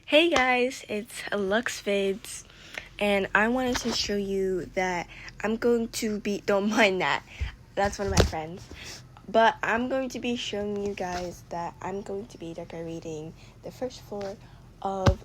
Hey guys, it's LuxVids, and I wanted to show you that I'm going to be, don't mind that, that's one of my friends, but I'm going to be showing you guys that I'm going to be decorating the first floor of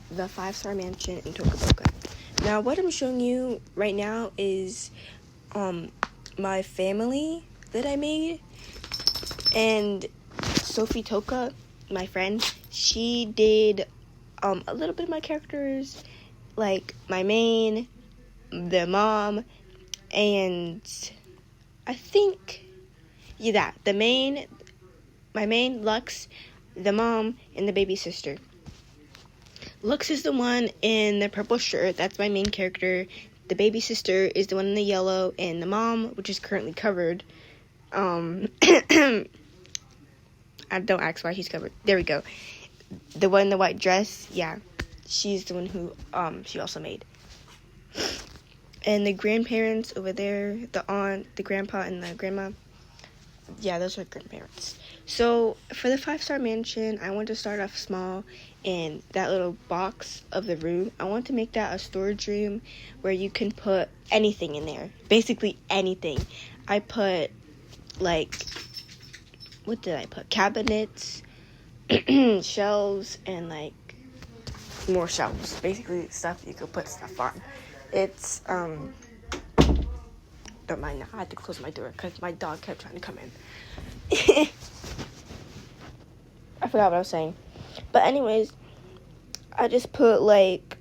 the 5-star mansion in Tokaboka. Now what I'm showing you right now is my family that I made, and Sophie Toka, my friend, she did a little bit of my characters, like my main, the mom, and I think, yeah, my main, Lux, the mom, and the baby sister. Lux is the one in the purple shirt, that's my main character. The baby sister is the one in the yellow, and the mom, which is currently covered, I don't ask why she's covered. There we go. The one in the white dress, yeah. She's the one who she also made. And the grandparents over there, the aunt, the grandpa, and the grandma, yeah, those are grandparents. So for the 5-star mansion, I want to start off small in that little box of the room. I want to make that a storage room where you can put anything in there. Basically anything. I put, like, what did I put? Cabinets, shelves, and like more shelves. Basically stuff you could put stuff on. It's don't mind that. I had to close my door because my dog kept trying to come in. I forgot what I was saying. But anyways, I just put like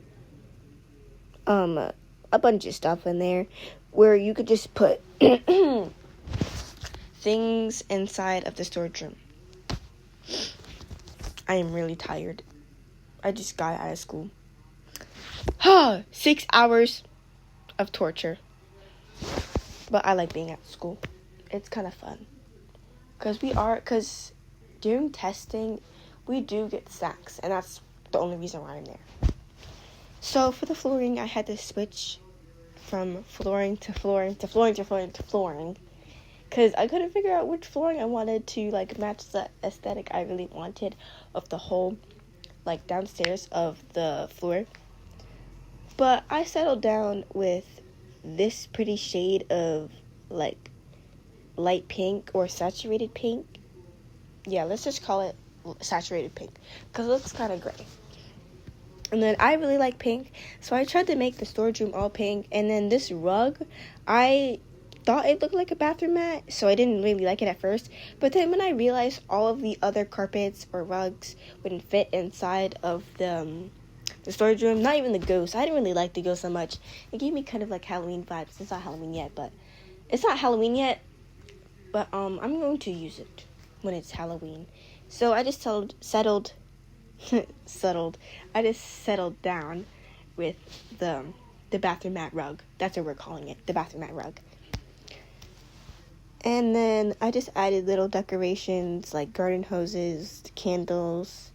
a bunch of stuff in there where you could just put things inside of the storage room. I am really tired. I just got out of school. 6 hours of torture. But I like being at school. It's kind of fun. Because during testing, we do get snacks. And that's the only reason why I'm there. So for the flooring, I had to switch from flooring to flooring to flooring to flooring to flooring. Because I couldn't figure out which flooring I wanted to like match the aesthetic I really wanted of the whole like downstairs of the floor. But I settled down with this pretty shade of like light pink or saturated pink. Yeah, let's just call it saturated pink because it looks kind of gray. And then I really like pink, so I tried to make the storage room all pink. And then this rug, I thought it looked like a bathroom mat, so I didn't really like it at first. But then when I realized all of the other carpets or rugs wouldn't fit inside of the storage room, not even the ghost. I didn't really like the ghost so much. It gave me kind of like Halloween vibes. It's not Halloween yet, but I'm going to use it when it's Halloween. So I just settled down with the bathroom mat rug. That's what we're calling it, the bathroom mat rug. And then I just added little decorations like garden hoses, candles.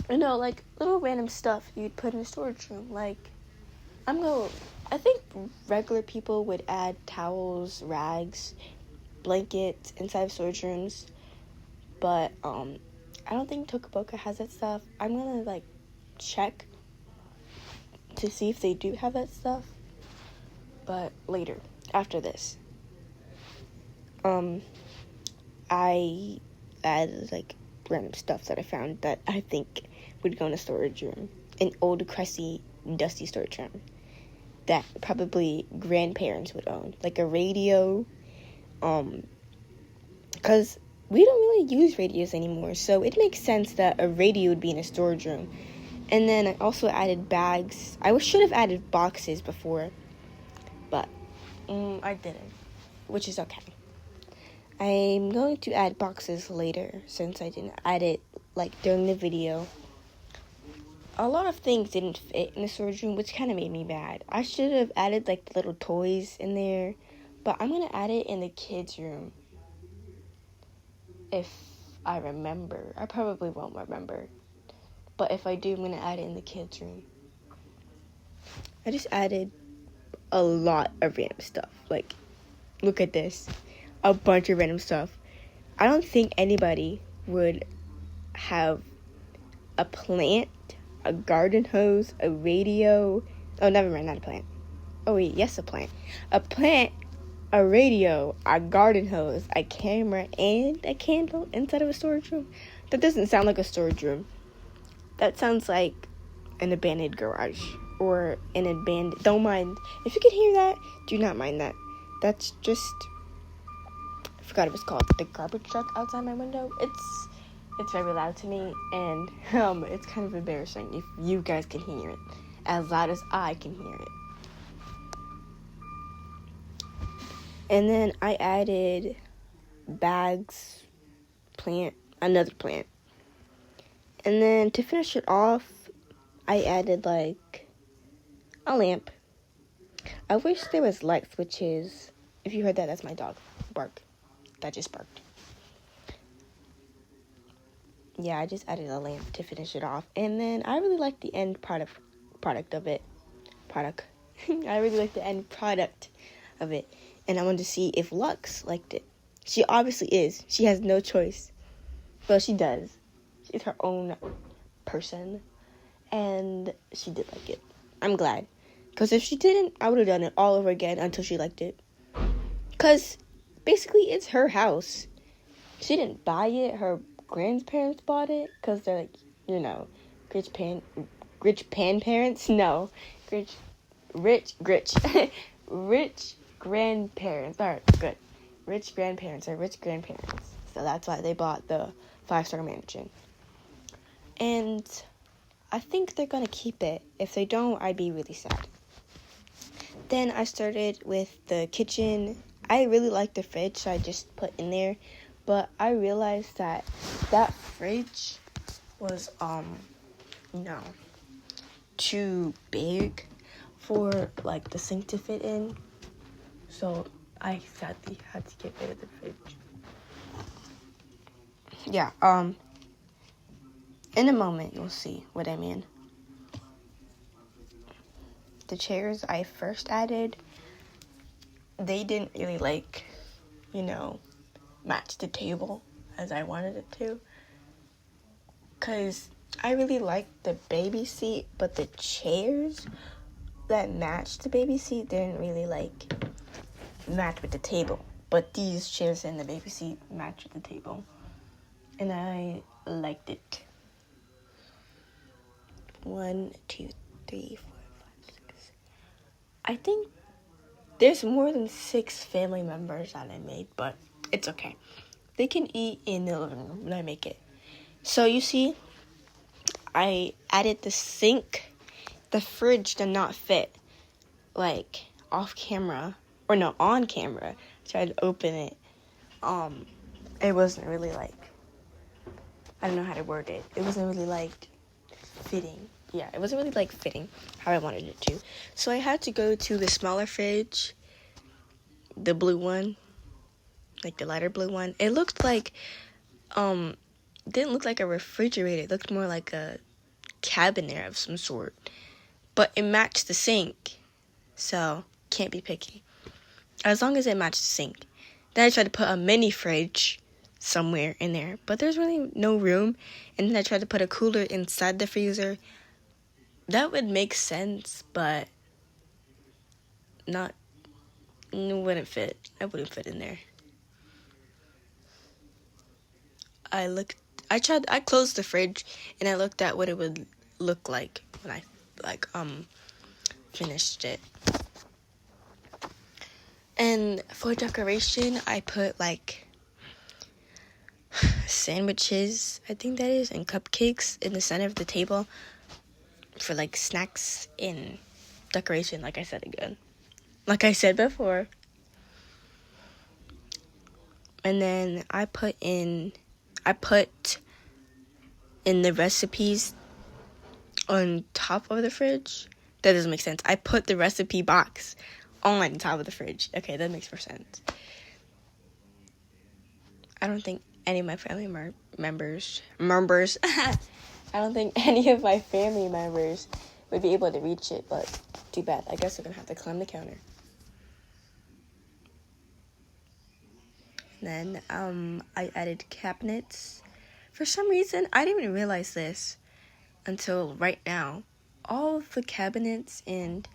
Like little random stuff you'd put in a storage room. Like, I think regular people would add towels, rags, blankets inside of storage rooms. But, I don't think Tokaboka has that stuff. I'm gonna, like, check to see if they do have that stuff. But later, after this. I added, like, random stuff that I found that I think would go in a storage room. An old, crusty, dusty storage room that probably grandparents would own. Like a radio, because we don't really use radios anymore, so it makes sense that a radio would be in a storage room. And then I also added bags. I should have added boxes before, but I didn't, which is okay. I'm going to add boxes later since I didn't add it like during the video. A lot of things didn't fit in the storage room, which kind of made me mad. I should have added like the little toys in there, but I'm going to add it in the kids' room. If I remember. I probably won't remember. But if I do, I'm going to add it in the kids' room. I just added a lot of random stuff. Like, look at this. A bunch of random stuff. I don't think anybody would have a plant, a garden hose, a radio. Oh, never mind, not a plant. Oh, wait, yes, a plant. A plant, a radio, a garden hose, a camera, and a candle inside of a storage room. That doesn't sound like a storage room. That sounds like an abandoned garage or an abandoned. Don't mind. If you can hear that, do not mind that. That's just. I forgot what it's called. The garbage truck outside my window. It's very loud to me, and it's kind of embarrassing if you guys can hear it as loud as I can hear it. And then I added bags, another plant. And then to finish it off, I added like a lamp. I wish there was light switches. If you heard that, that's my dog bark. That just barked. Yeah, I just added a lamp to finish it off. And then I really like the end product of it. I really like the end product of it. And I wanted to see if Lux liked it. She obviously is. She has no choice. Well, she does. She's her own person. And she did like it. I'm glad. Because if she didn't, I would have done it all over again until she liked it. Because basically it's her house. She didn't buy it. Her grandparents bought it. Because they're like, rich grandparents. Alright, good. Rich grandparents are rich grandparents. So that's why they bought the 5-star mansion. And I think they're gonna keep it. If they don't, I'd be really sad. Then I started with the kitchen. I really like the fridge, so I just put in there. But I realized that fridge was, too big for, like, the sink to fit in. So I sadly had to get rid of the fridge. Yeah, in a moment you'll see what I mean. The chairs I first added, they didn't really match the table as I wanted it to. Because I really liked the baby seat, but the chairs that matched the baby seat didn't really match with the table. But these chairs and the baby seat match with the table. And I liked it. 1, 2, 3, 4, 5, 6. I think there's more than 6 family members that I made, but it's okay. They can eat in the living room when I make it. So you see, I added the sink. The fridge did not fit, off camera. Or no, on camera. I tried to open it. It wasn't really I don't know how to word it. It wasn't really fitting. Yeah, it wasn't really fitting how I wanted it to. So I had to go to the smaller fridge, the blue one, the lighter blue one. It looked didn't look like a refrigerator. It looked more like a cabinet of some sort. But it matched the sink, so can't be picky. As long as it matched the sink. Then I tried to put a mini fridge somewhere in there, but there's really no room. And then I tried to put a cooler inside the freezer. That would make sense, but it wouldn't fit. I wouldn't fit in there. I closed the fridge and I looked at what it would look like when I finished it. And for decoration, I put sandwiches, I think that is, and cupcakes in the center of the table for snacks and decoration, like I said before. And then I put in the recipes on top of the fridge. That doesn't make sense. I put the recipe box on top of the fridge. Okay, that makes more sense. I don't think any of my family members I don't think any of my family members would be able to reach it, but too bad. I guess they're gonna have to climb the counter. Then I added cabinets. For some reason, I didn't even realize this. until right now, all of the cabinets and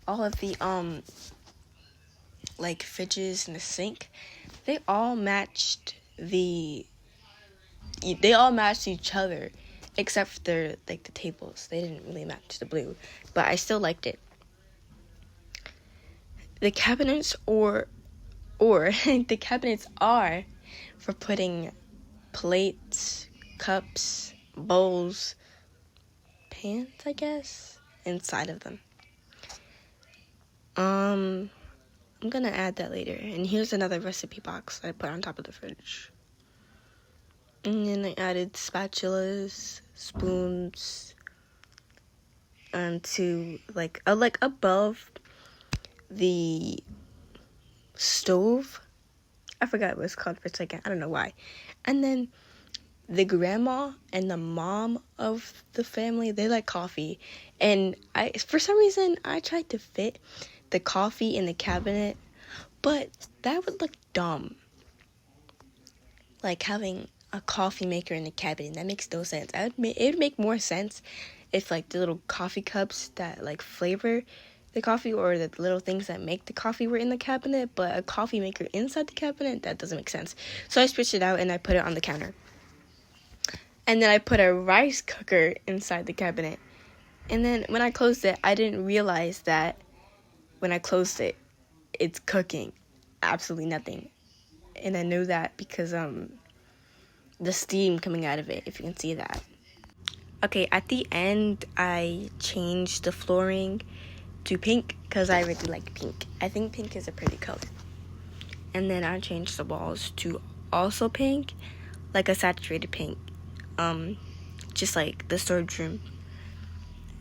all of the like fridges and the sink, they all matched each other, except for the tables. They didn't really match the blue, but I still liked it. The cabinets or the cabinets are for putting plates, cups, bowls, pans, I guess, inside of them. I'm gonna add that later. And here's another recipe box I put on top of the fridge. And then I added spatulas, spoons, to like above the stove. I forgot what it's called for a second. I don't know why. And then the grandma and the mom of the family, they like coffee. And for some reason, I tried to fit the coffee in the cabinet, but that would look dumb. Like having a coffee maker in the cabinet, that makes no sense. It would make more sense if like the little coffee cups that like flavor the coffee or the little things that make the coffee were in the cabinet, but a coffee maker inside the cabinet, that doesn't make sense. So I switched it out and I put it on the counter. And then I put a rice cooker inside the cabinet. And then when I closed it, I didn't realize that when I closed it, it's cooking absolutely nothing. And I knew that because the steam coming out of it, if you can see that. Okay, at the end, I changed the flooring to pink because I really like pink. I think pink is a pretty color. And then I changed the walls to also pink, like a saturated pink. Just like the storage room.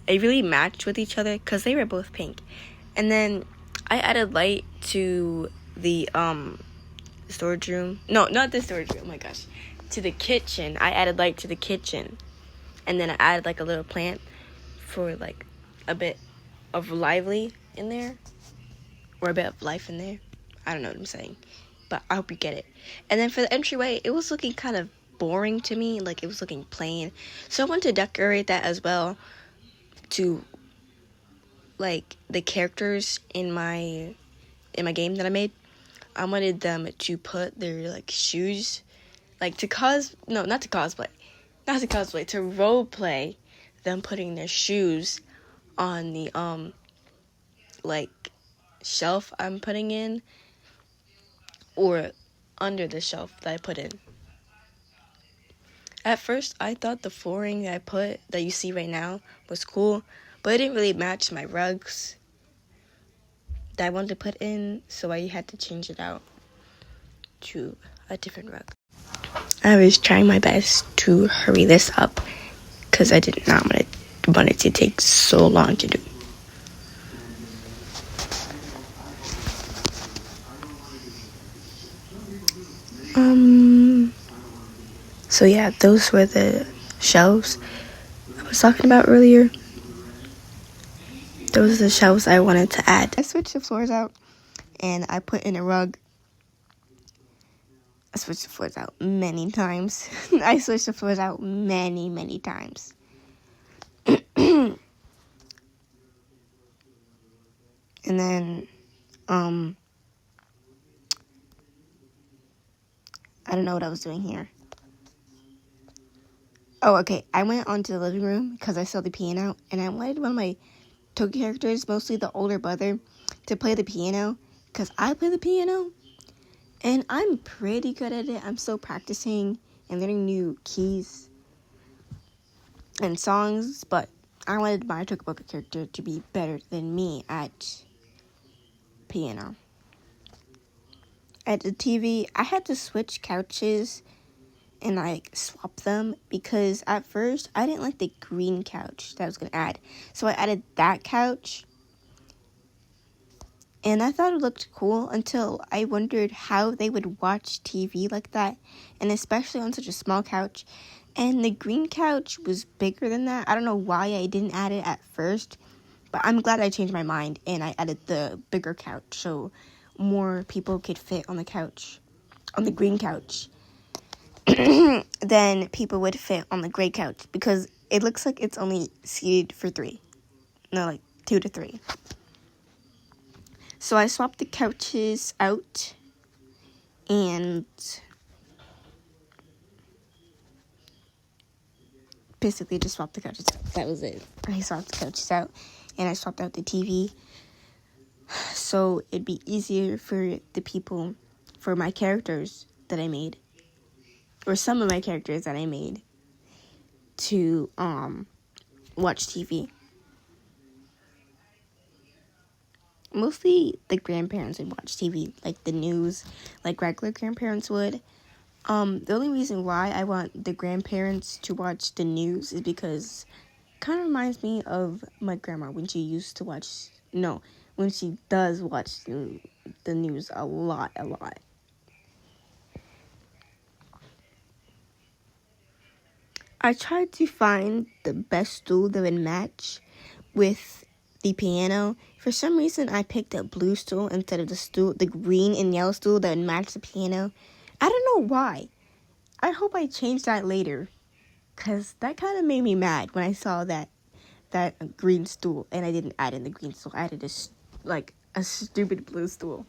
It really matched with each other because they were both pink. And then I added light to the storage room. No, not the storage room. Oh my gosh. To the kitchen. I added light to the kitchen. And then I added like a little plant for like a bit of lively in there. Or a bit of life in there. I don't know what I'm saying. But I hope you get it. And then for the entryway, it was looking kind of boring to me. Like it was looking plain. So I wanted to decorate that as well. To like the characters in my game that I made. I wanted them to put their like shoes, like to role play them putting their shoes on the like shelf I'm putting in, or under the shelf that I put in. At first I thought the flooring that you see right now was cool, but it didn't really match my rugs that I wanted to put in, so I had to change it out to a different rug. I was trying my best to hurry this up because I did not want it to take so long to do. So yeah, those were the shelves I was talking about earlier. Those are the shelves I wanted to add. I switched the floors out and I put in a rug. I switched the floors out many times. I switched the floors out many times. And then, I don't know what I was doing here. Oh, okay. I went onto the living room because I saw the piano, and I wanted one of my Toki characters, mostly the older brother, to play the piano because I play the piano. And I'm pretty good at it. I'm still practicing and learning new keys and songs, but I wanted my Toki character to be better than me at piano. At the TV, I had to switch couches and like swap them because at first I didn't like the green couch that I was going to add. So I added that couch. And I thought it looked cool until I wondered how they would watch TV like that, and especially on such a small couch. And the green couch was bigger than that. I don't know why I didn't add it at first, but I'm glad I changed my mind and I added the bigger couch so more people could fit on the couch, on the green couch, than people would fit on the gray couch, because it looks like it's only seated for 3. No, like 2 to 3. So I swapped the couches out, and basically just swapped the couches out. That was it. I swapped the couches out, and I swapped out the TV. So it'd be easier for the people, for my characters that I made, or some of my characters that I made, to watch TV. Mostly the grandparents would watch TV, like the news, like regular grandparents would. The only reason why I want the grandparents to watch the news is because it kind of reminds me of my grandma when she does watch the news a lot. I tried to find the best stool that would match with the piano. For some reason, I picked a blue stool instead of the green and yellow stool that would match the piano. I don't know why. I hope I change that later, because that kind of made me mad when I saw that green stool, and I didn't add in the green stool. I added a stupid blue stool.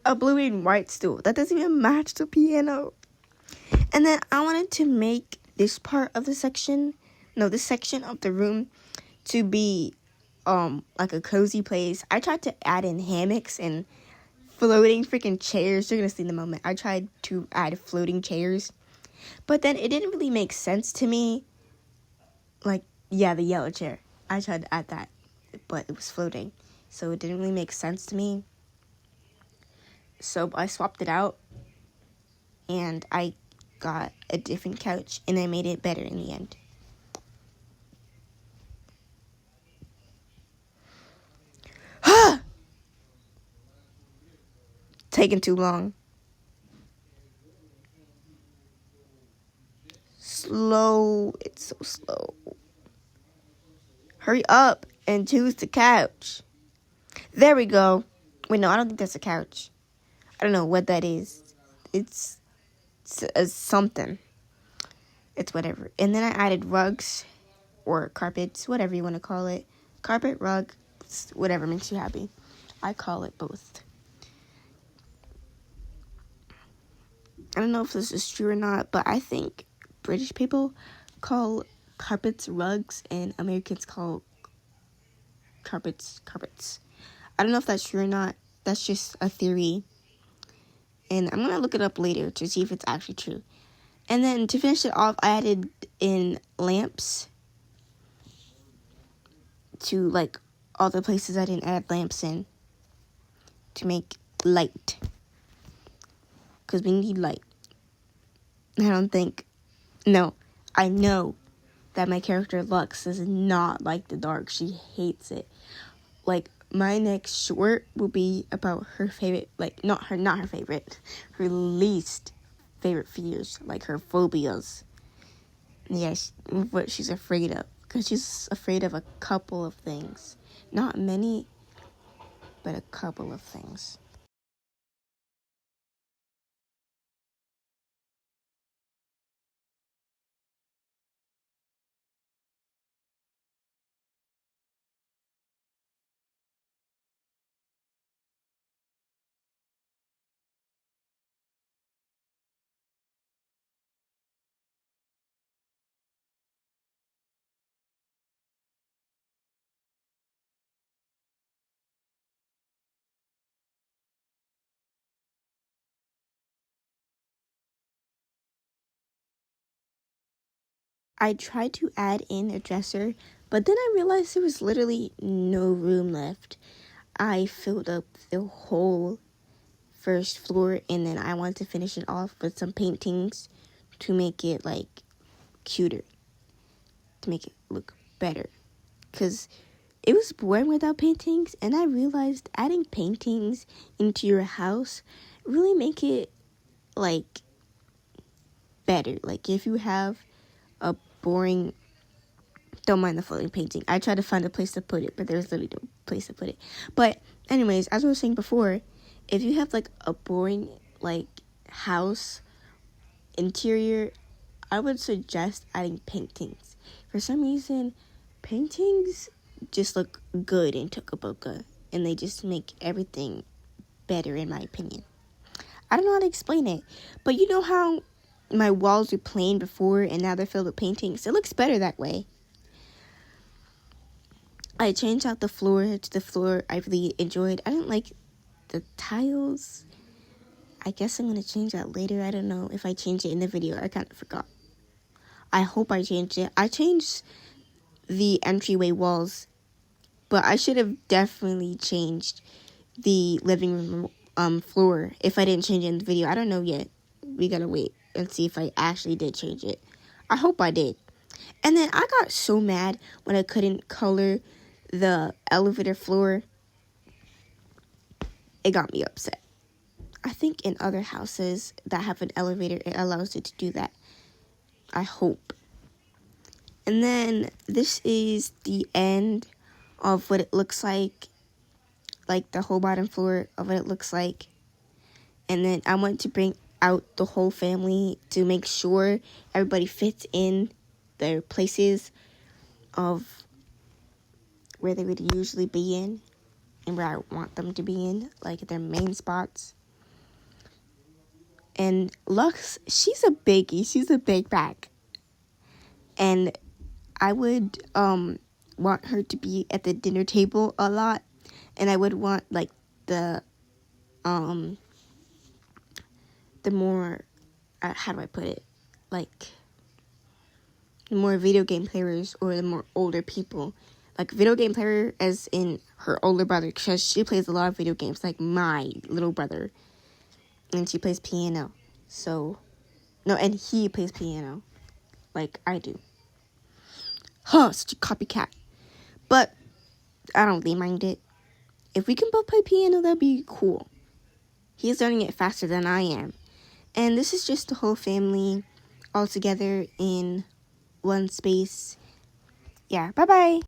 A blue and white stool. That doesn't even match the piano. And then I wanted to make this section of the room to be like a cozy place. I tried to add in hammocks and floating freaking chairs. You're gonna see in a moment. I tried to add floating chairs, but then it didn't really make sense to me. Like, yeah, the yellow chair. I tried to add that, but it was floating, so it didn't really make sense to me. So I swapped it out, and I got a different couch, and I made it better in the end. Taking too long. Slow. It's so slow. Hurry up and choose the couch. There we go. Wait, no, I don't think that's a couch. I don't know what that is. It's something. It's whatever. And then I added rugs or carpets, whatever you want to call it. Carpet, rug, whatever makes you happy. I call it both. I don't know if this is true or not, but I think British people call carpets rugs and Americans call carpets. I don't know if that's true or not. That's just a theory. And I'm going to look it up later to see if it's actually true. And then to finish it off, I added in lamps to like all the places I didn't add lamps in to make light. Because we need light. I know that my character Lux does not like the dark. She hates it. Like, my next short will be about her favorite, like, not her favorite, her least favorite fears, like her phobias. Yes, what she's afraid of. Because she's afraid of a couple of things. Not many, but a couple of things. I tried to add in a dresser, but then I realized there was literally no room left. I filled up the whole first floor, and then I wanted to finish it off with some paintings to make it, like, cuter, to make it look better, because it was boring without paintings, and I realized adding paintings into your house really make it, like, better. Like, if you have a boring, don't mind the floating painting. I tried to find a place to put it, but there's literally no place to put it. But anyways, as I was saying before, if you have like a boring like house interior, I would suggest adding paintings. For some reason, paintings just look good in Tokaboka, and they just make everything better, in my opinion. I don't know how to explain it, but you know how my walls were plain before and now they're filled with paintings? It looks better that way. I changed out the floor to the floor I really enjoyed. I didn't like the tiles. I guess I'm going to change that later. I don't know if I changed it in the video. I kind of forgot. I hope I changed it. I changed the entryway walls, but I should have definitely changed the living room floor if I didn't change it in the video. I don't know yet. We gotta wait and see if I actually did change it. I hope I did. And then I got so mad when I couldn't color the elevator floor. It got me upset. I think in other houses that have an elevator, it allows you to do that. I hope. And then this is the end of what it looks like the whole bottom floor of what it looks like. And then I want to bring out the whole family to make sure everybody fits in their places of where they would usually be in and where I want them to be in, like their main spots. And Lux, she's a biggie. She's a big bag. And I would want her to be at the dinner table a lot. And I would want the more how do I put it? The more video game players or the more older people. Video game player as in her older brother, because she plays a lot of video games, like my little brother. And she plays piano. And he plays piano. Like I do. Such a copycat. But I don't really mind it. If we can both play piano, that'd be cool. He's learning it faster than I am. And this is just the whole family all together in one space. Yeah, bye-bye.